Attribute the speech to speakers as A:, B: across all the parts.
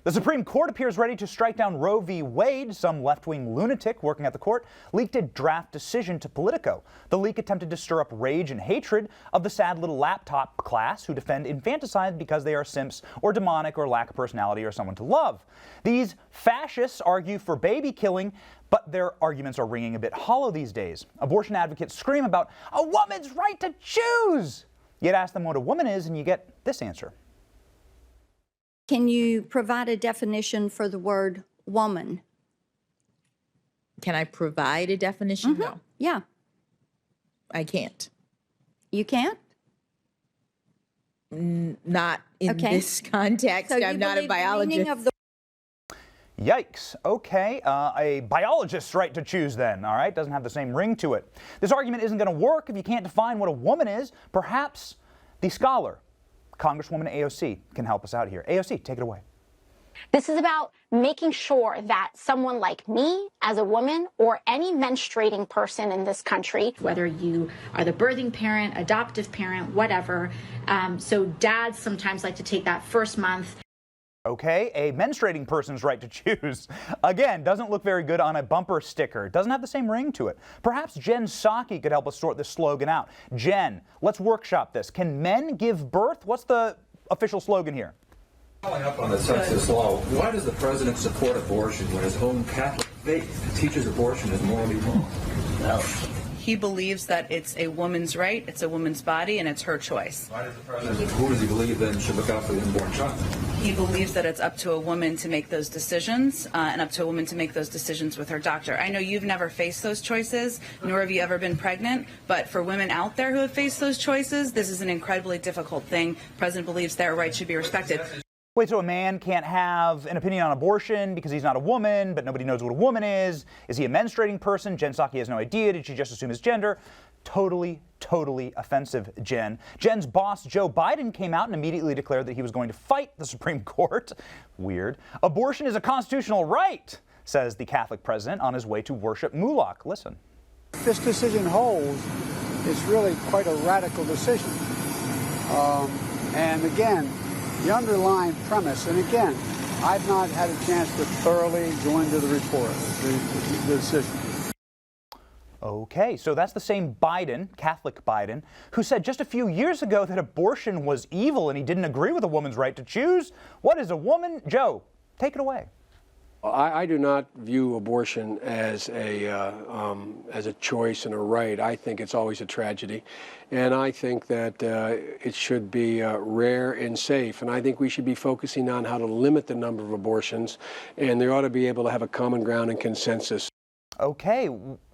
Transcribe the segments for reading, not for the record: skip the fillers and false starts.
A: The Supreme Court appears ready to strike down Roe v. Wade. Some left-wing lunatic working at the court leaked a draft decision to Politico. The leak attempted to stir up rage and hatred of the sad little laptop class who defend infanticide because they are simps or demonic or lack a personality or someone to love. These fascists argue for baby killing, but their arguments are ringing a bit hollow these days. Abortion advocates scream about a woman's right to choose. Yet ask them what a woman is and you get this answer.
B: Can you provide a definition for the word woman?
C: Can I provide a definition?
B: Mm-hmm.
C: No.
B: Yeah.
C: I can't.
B: You can't?
C: Not in this context.
B: So
C: I'm not a biologist.
A: Yikes. Okay, a biologist's right to choose then, all right? Doesn't have the same ring to it. This argument isn't going to work if you can't define what a woman is. Perhaps the scholar, Congresswoman AOC, can help us out here. AOC, take it away.
D: This is about making sure that someone like me as a woman or any menstruating person in this country, whether you are the birthing parent, adoptive parent, whatever, so dads sometimes like to take that first month.
A: Okay, a menstruating person's right to choose. Again, doesn't look very good on a bumper sticker. Doesn't have the same ring to it. Perhaps Jen Psaki could help us sort this slogan out. Jen, let's workshop this. Can men give birth? What's the official slogan here?
E: Following up on the census law, why does the president support abortion when his own Catholic faith teaches abortion is morally wrong?
F: No. He believes that it's a woman's right, it's a woman's body, and it's her choice.
E: Why does the president, who does he believe then should look out for the unborn child?
F: He believes that it's up to a woman to make those decisions, and up to a woman to make those decisions with her doctor. I know you've never faced those choices, nor have you ever been pregnant, but for women out there who have faced those choices, this is an incredibly difficult thing. The president believes their rights should be respected.
A: Wait, so a man can't have an opinion on abortion because he's not a woman, but nobody knows what a woman is? Is he a menstruating person? Jen Psaki has no idea. Did she just assume his gender? Totally, totally offensive, Jen. Jen's boss, Joe Biden, came out and immediately declared that he was going to fight the Supreme Court. Weird. Abortion is a constitutional right, says the Catholic president on his way to worship Moloch. Listen.
G: If this decision holds, it's really quite a radical decision. And again, the underlying premise, and again, I've not had a chance to thoroughly go into the report, the decision.
A: Okay, so that's the same Biden, Catholic Biden, who said just a few years ago that abortion was evil and he didn't agree with a woman's right to choose. What is a woman? Joe, take it away.
H: I do not view abortion as a choice and a right. I think it's always a tragedy, and I think that it should be rare and safe. And I think we should be focusing on how to limit the number of abortions, and they ought to be able to have a common ground and consensus.
A: Okay,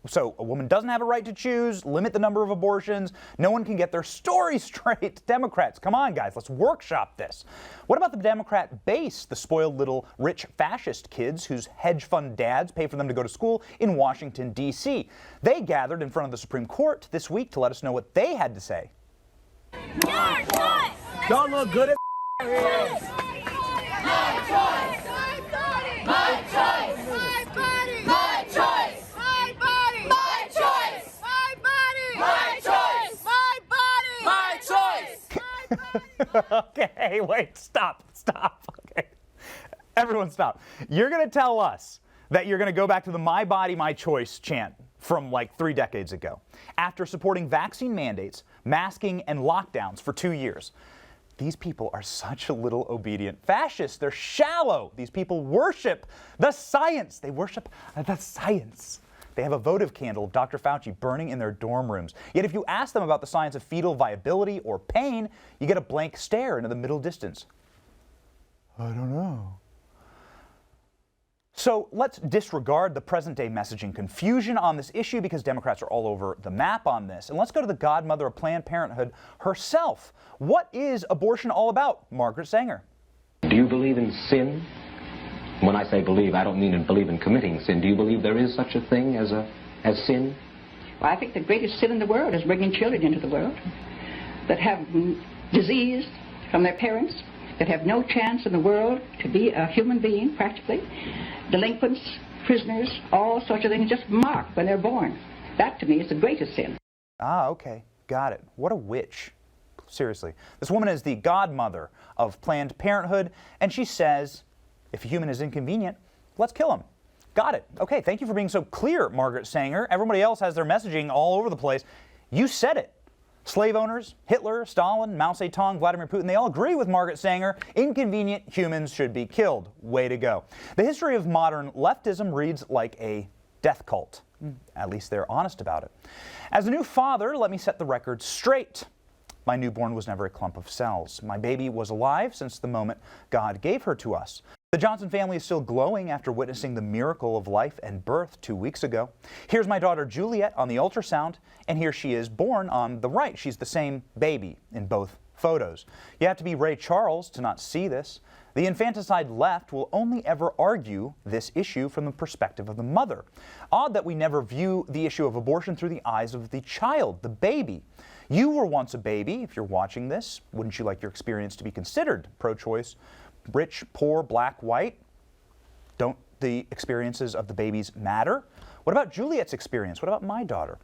A: so a woman doesn't have a right to choose, limit the number of abortions, no one can get their story straight. Democrats, come on guys, let's workshop this. What about the Democrat base, the spoiled little rich fascist kids whose hedge fund dads pay for them to go to school in Washington, D.C.? They gathered in front of the Supreme Court this week to let us know what they had to say.
I: Your choice!
J: Don't look good at
I: Your choice! My choice! My body! My choice! My body! My choice! My body! My choice! My body! My choice!
A: Okay, wait, stop. Okay, everyone stop. You're going to tell us that you're going to go back to the My Body, My Choice chant from like 3 decades ago, after supporting vaccine mandates, masking, and lockdowns for 2 years. These people are such a little obedient fascists. They're shallow. These people worship the science. They worship the science. They have a votive candle of Dr. Fauci burning in their dorm rooms. Yet if you ask them about the science of fetal viability or pain, you get a blank stare into the middle distance. I don't know. So let's disregard the present-day messaging confusion on this issue because Democrats are all over the map on this. And let's go to the godmother of Planned Parenthood herself. What is abortion all about? Margaret Sanger.
K: Do you believe in sin? When I say believe, I don't mean believe in committing sin. Do you believe there is such a thing as sin?
L: Well, I think the greatest sin in the world is bringing children into the world that have disease from their parents, that have no chance in the world to be a human being, practically. Delinquents, prisoners, all sorts of things just marked when they're born. That, to me, is the greatest sin.
A: Ah, okay. Got it. What a witch. Seriously. This woman is the godmother of Planned Parenthood, and she says If a human is inconvenient, let's kill him. Got it. Okay, thank you for being so clear, Margaret Sanger. Everybody else has their messaging all over the place. You said it. Slave owners, Hitler, Stalin, Mao Zedong, Vladimir Putin, they all agree with Margaret Sanger. Inconvenient humans should be killed. Way to go. The history of modern leftism reads like a death cult. At least they're honest about it. As a new father, let me set the record straight. My newborn was never a clump of cells. My baby was alive since the moment God gave her to us. The Johnson family is still glowing after witnessing the miracle of life and birth 2 weeks ago. Here's my daughter Juliet on the ultrasound, and here she is born on the right. She's the same baby in both photos. You have to be Ray Charles to not see this. The infanticide left will only ever argue this issue from the perspective of the mother. Odd that we never view the issue of abortion through the eyes of the child, the baby. You were once a baby. If you're watching this, wouldn't you like your experience to be considered pro-choice? Rich, poor, black, white? Don't the experiences of the babies matter? What about Juliet's experience? What about my daughter?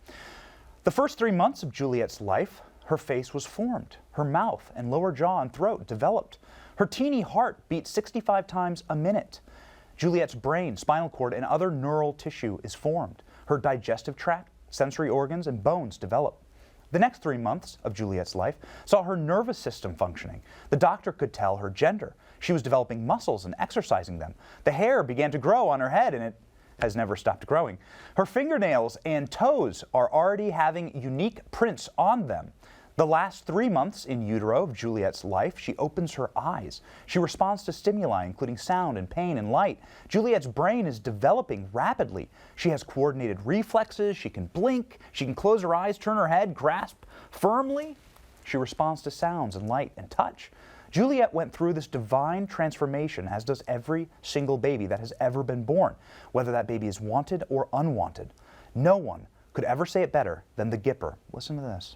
A: The first 3 months of Juliet's life, her face was formed. Her mouth and lower jaw and throat developed. Her teeny heart beat 65 times a minute. Juliet's brain, spinal cord, and other neural tissue is formed. Her digestive tract, sensory organs, and bones develop. The next 3 months of Juliet's life saw her nervous system functioning. The doctor could tell her gender. She was developing muscles and exercising them. The hair began to grow on her head, and it has never stopped growing. Her fingernails and toes are already having unique prints on them. The last 3 months in utero of Juliet's life, she opens her eyes. She responds to stimuli, including sound and pain and light. Juliet's brain is developing rapidly. She has coordinated reflexes. She can blink. She can close her eyes, turn her head, grasp firmly. She responds to sounds and light and touch. Juliet went through this divine transformation, as does every single baby that has ever been born, whether that baby is wanted or unwanted. No one could ever say it better than the Gipper. Listen to this.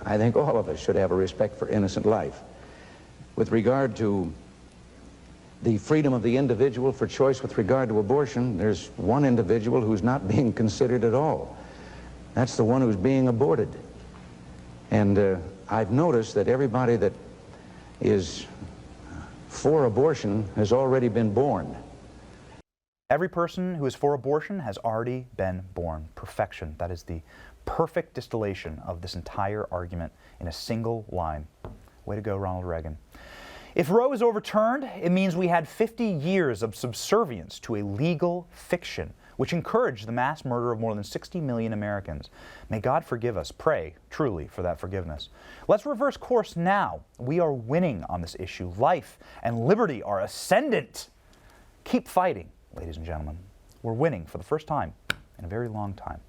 J: I think all of us should have a respect for innocent life. With regard to the freedom of the individual for choice with regard to abortion, there's one individual who's not being considered at all. That's the one who's being aborted. And I've noticed that everybody that is for abortion has already been born.
A: Every person who is for abortion has already been born. Perfection. That is the perfect distillation of this entire argument in a single line. Way to go, Ronald Reagan. If Roe is overturned, it means we had 50 years of subservience to a legal fiction, which encouraged the mass murder of more than 60 million Americans. May God forgive us. Pray, truly, for that forgiveness. Let's reverse course now. We are winning on this issue. Life and liberty are ascendant. Keep fighting, ladies and gentlemen. We're winning for the first time in a very long time.